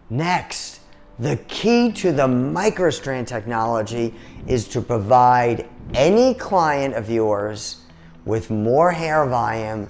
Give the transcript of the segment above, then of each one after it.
Next, the key to the MicroStrand technology is to provide any client of yours with more hair volume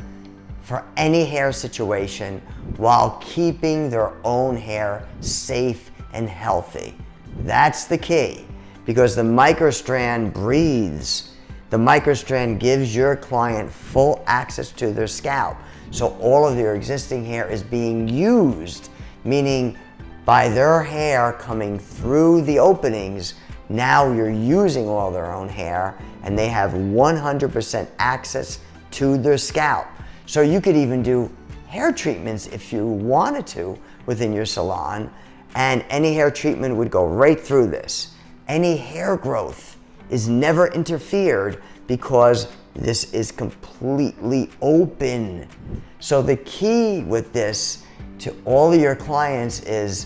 for any hair situation while keeping their own hair safe and healthy. That's the key, because the MicroStrand breathes. The MicroStrand gives your client full access to their scalp. So all of their existing hair is being used, meaning by their hair coming through the openings, now you're using all their own hair and they have 100% access to their scalp. So you could even do hair treatments if you wanted to within your salon, and any hair treatment would go right through this. Any hair growth is never interfered because this is completely open. So the key with this to all of your clients is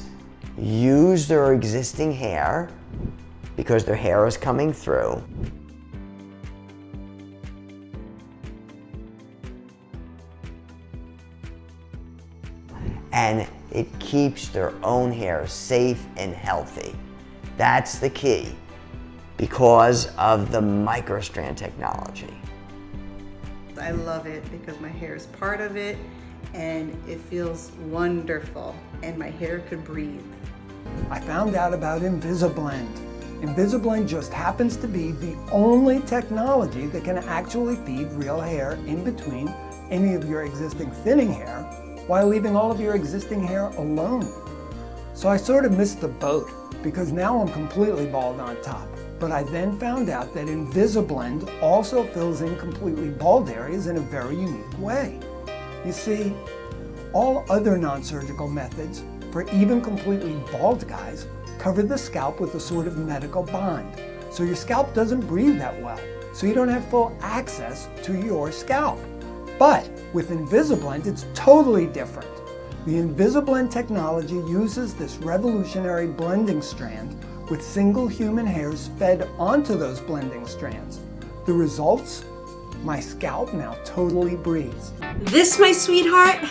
use their existing hair because their hair is coming through. And it keeps their own hair safe and healthy. That's the key because of the MicroStrand technology. I love it because my hair is part of it and it feels wonderful and my hair could breathe. I found out about Invisablend. Invisablend just happens to be the only technology that can actually feed real hair in between any of your existing thinning hair while leaving all of your existing hair alone. So I sort of missed the boat because now I'm completely bald on top. But I then found out that Invisablend also fills in completely bald areas in a very unique way. You see, all other non-surgical methods for even completely bald guys cover the scalp with a sort of medical bond. So your scalp doesn't breathe that well, so you don't have full access to your scalp. But with Invisablend, it's totally different. The Invisablend technology uses this revolutionary blending strand with single human hairs fed onto those blending strands. The results? My scalp now totally breathes. This, my sweetheart,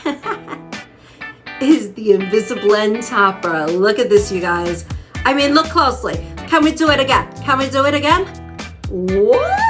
is the Invisablend topper. Look at this, you guys. I mean, look closely. Can we do it again? Can we do it again? What?